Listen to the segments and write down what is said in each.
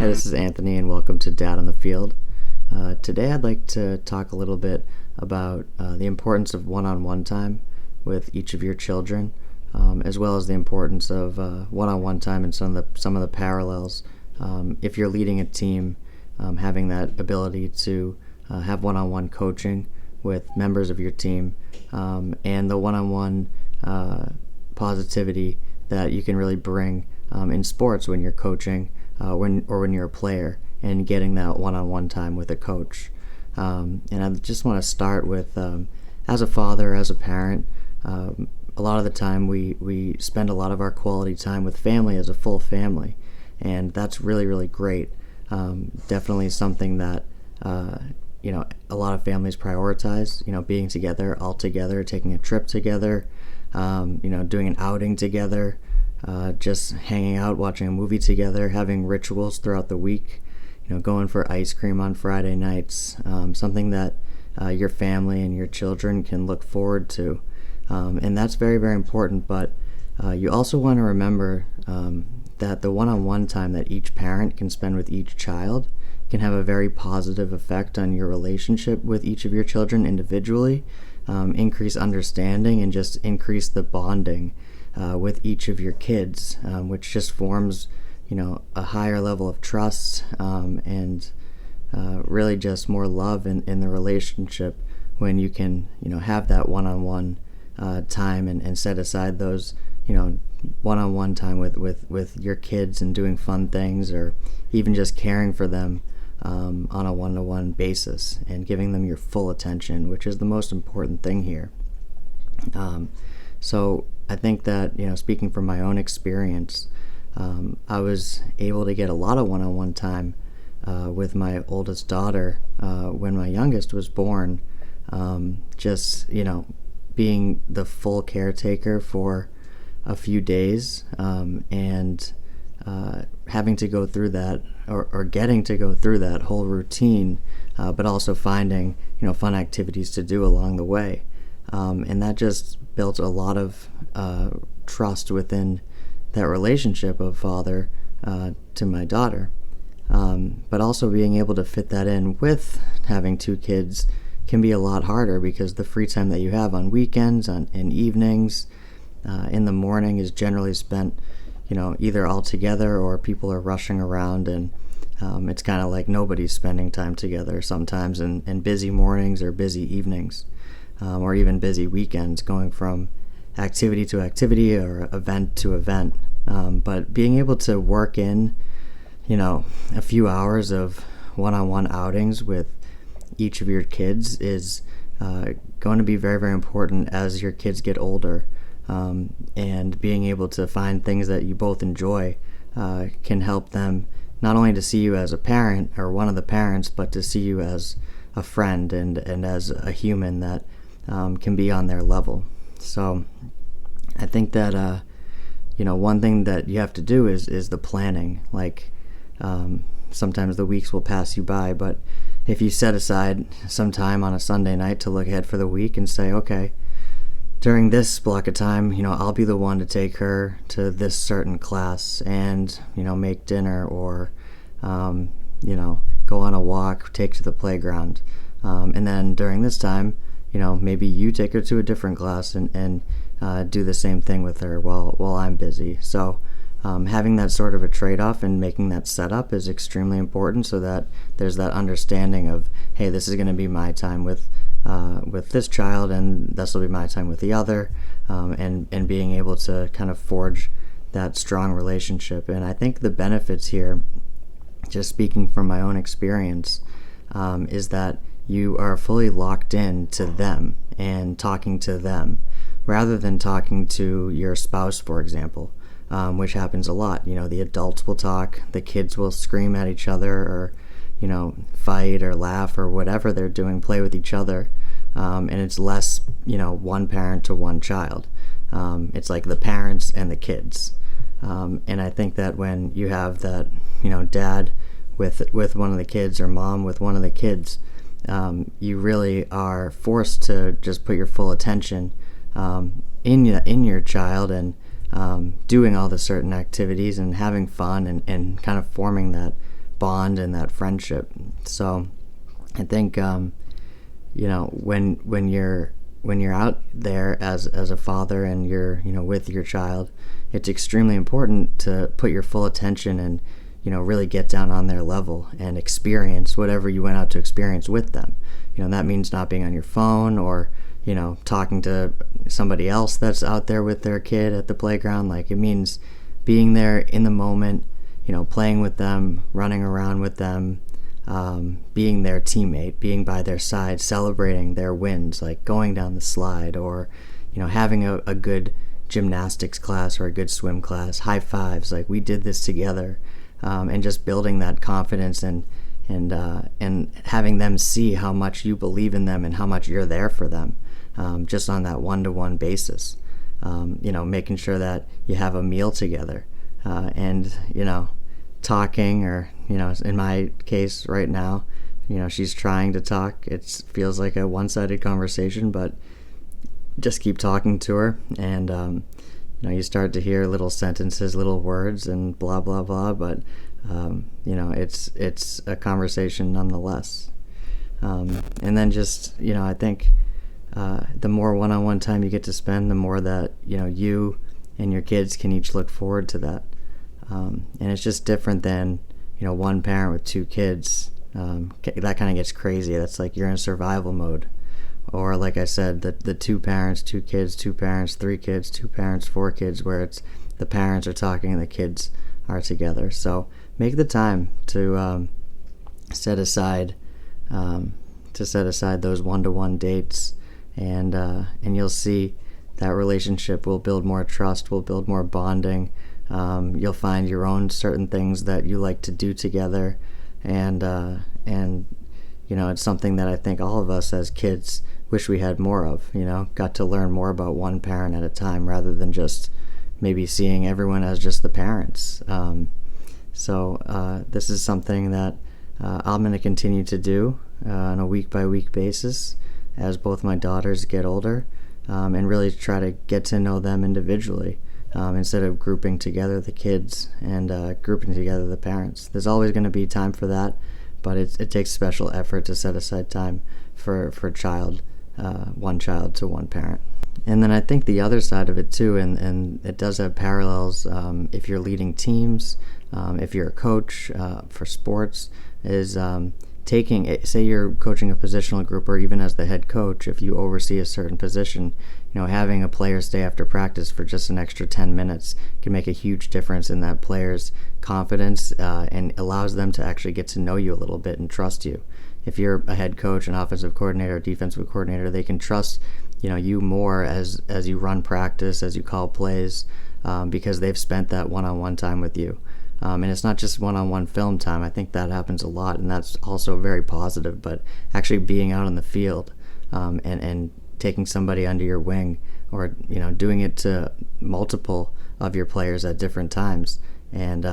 Hi, this is Anthony, and welcome to Dad on the Field. Today, I'd like to talk a little bit about the importance of one-on-one time with each of your children, as well as the importance of one-on-one time and some of the parallels. If you're leading a team, having that ability to have one-on-one coaching with members of your team, and the one-on-one positivity that you can really bring in sports when you're coaching. When you're a player and getting that one-on-one time with a coach. And I just want to start with, as a father, as a parent, a lot of the time we spend a lot of our quality time with family as a full family, and that's really, really great. Definitely something that, a lot of families prioritize, being together, all together, taking a trip together, doing an outing together, just hanging out, watching a movie together, having rituals throughout the week, going for ice cream on Friday nights, something that your family and your children can look forward to. And that's very, very important, but you also want to remember that the one-on-one time that each parent can spend with each child can have a very positive effect on your relationship with each of your children individually, increase understanding, and just increase the bonding with each of your kids, which just forms, a higher level of trust, and really just more love in the relationship when you can, have that one-on-one time and set aside those, one-on-one time with your kids and doing fun things, or even just caring for them on a one-to-one basis and giving them your full attention, which is the most important thing here. So I think that, speaking from my own experience, I was able to get a lot of one-on-one time with my oldest daughter when my youngest was born, just, being the full caretaker for a few days, and having to go through that, or getting to go through that whole routine, but also finding, fun activities to do along the way. And that just built a lot of trust within that relationship of father to my daughter. But also being able to fit that in with having two kids can be a lot harder, because the free time that you have on weekends and evenings, in the morning, is generally spent, either all together or people are rushing around, and it's kind of like nobody's spending time together sometimes in busy mornings or busy evenings. Or even busy weekends, going from activity to activity or event to event. But being able to work in, a few hours of one-on-one outings with each of your kids is going to be very, very important as your kids get older. And being able to find things that you both enjoy can help them not only to see you as a parent or one of the parents, but to see you as a friend and as a human that can be on their level. So I think that, one thing that you have to do is the planning. Like, sometimes the weeks will pass you by, but if you set aside some time on a Sunday night to look ahead for the week and say, okay, during this block of time, I'll be the one to take her to this certain class and, make dinner, or, go on a walk, take to the playground. And then during this time, maybe you take her to a different class and do the same thing with her while I'm busy. So having that sort of a trade-off and making that setup is extremely important, so that there's that understanding of, hey, this is going to be my time with this child, and this will be my time with the other, and being able to kind of forge that strong relationship. And I think the benefits here, just speaking from my own experience, is that you are fully locked in to them and talking to them, rather than talking to your spouse, for example, which happens a lot. The adults will talk, the kids will scream at each other, or, fight or laugh or whatever they're doing, play with each other. And it's less, one parent to one child. It's like the parents and the kids. And I think that when you have that, dad with one of the kids, or mom with one of the kids, you really are forced to just put your full attention in your child, and doing all the certain activities and having fun, and kind of forming that bond and that friendship. So I think when you're out there as a father and you're with your child, it's extremely important to put your full attention and really get down on their level and experience whatever you went out to experience with them. That means not being on your phone or talking to somebody else that's out there with their kid at the playground. Like, it means being there in the moment, playing with them, running around with them, being their teammate, being by their side, celebrating their wins, like going down the slide, or having a good gymnastics class or a good swim class, high fives, like we did this together, and just building that confidence and having them see how much you believe in them and how much you're there for them, just on that one-to-one basis. Making sure that you have a meal together, and talking, or in my case right now, she's trying to talk. It feels like a one-sided conversation, but just keep talking to her, and you start to hear little sentences, little words, and blah blah blah, but it's a conversation nonetheless. And then just I think the more one-on-one time you get to spend, the more that you and your kids can each look forward to that. And it's just different than one parent with two kids. That kind of gets crazy. That's like you're in survival mode. Or like I said, the two parents, two kids, two parents, three kids, two parents, four kids, where it's the parents are talking and the kids are together. So make the time to set aside those one-to-one dates, and you'll see that relationship will build more trust, will build more bonding. You'll find your own certain things that you like to do together, and it's something that I think all of us as kids wish we had more of. Got to learn more about one parent at a time, rather than just maybe seeing everyone as just the parents. So this is something that I'm going to continue to do on a week-by-week basis as both my daughters get older, and really try to get to know them individually, instead of grouping together the kids and grouping together the parents. There's always going to be time for that, but it takes special effort to set aside time for one child to one parent. And then I think the other side of it too, and it does have parallels if you're leading teams, if you're a coach for sports, is say you're coaching a positional group, or even as the head coach, if you oversee a certain position, having a player stay after practice for just an extra 10 minutes can make a huge difference in that player's confidence, and allows them to actually get to know you a little bit and trust you. If you're a head coach, an offensive coordinator, defensive coordinator, they can trust you more as you run practice, as you call plays, because they've spent that one-on-one time with you. And it's not just one-on-one film time. I think that happens a lot, and that's also very positive. But actually being out on the field, and taking somebody under your wing, or doing it to multiple of your players at different times, and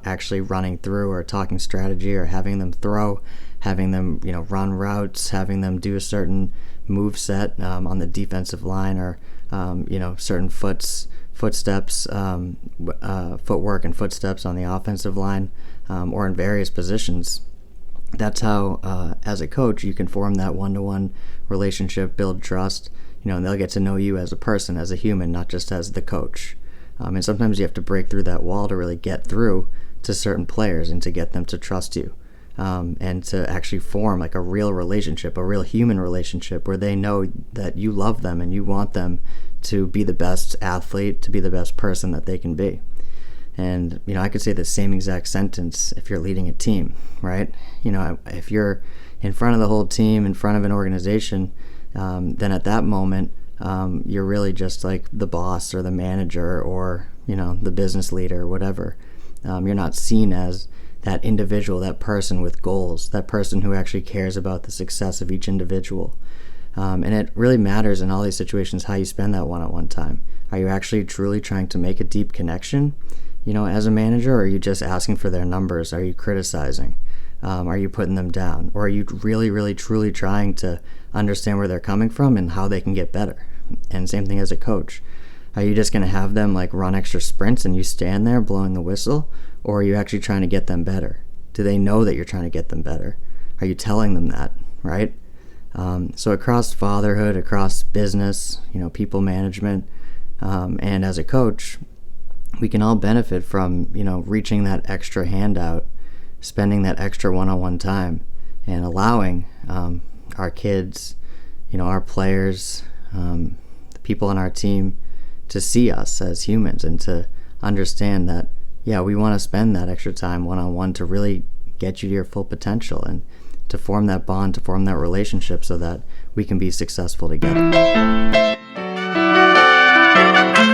actually running through or talking strategy, or having them throw, having them run routes, having them do a certain move set on the defensive line, or certain footsteps, footwork and footsteps on the offensive line, or in various positions. That's how, as a coach, you can form that one-to-one relationship, build trust, and they'll get to know you as a person, as a human, not just as the coach. And sometimes you have to break through that wall to really get through to certain players and to get them to trust you, and to actually form like a real relationship, a real human relationship, where they know that you love them and you want them to be the best athlete, to be the best person that they can be. And I could say the same exact sentence if you're leading a team, right? If you're in front of the whole team, in front of an organization, then at that moment, you're really just like the boss or the manager, or the business leader or whatever. You're not seen as that individual, that person with goals, that person who actually cares about the success of each individual. And it really matters in all these situations how you spend that one-on-one time. Are you actually truly trying to make a deep connection, as a manager, or are you just asking for their numbers? Are you criticizing? Are you putting them down? Or are you really, really, truly trying to understand where they're coming from and how they can get better? And same thing as a coach. Are you just going to have them like run extra sprints and you stand there blowing the whistle? Or are you actually trying to get them better? Do they know that you're trying to get them better? Are you telling them that, right? So across fatherhood, across business, people management, and as a coach, we can all benefit from, reaching that extra handout, spending that extra one-on-one time, and allowing our kids, our players, the people on our team to see us as humans and to understand that, yeah, we want to spend that extra time one-on-one to really get you to your full potential and to form that bond, to form that relationship so that we can be successful together.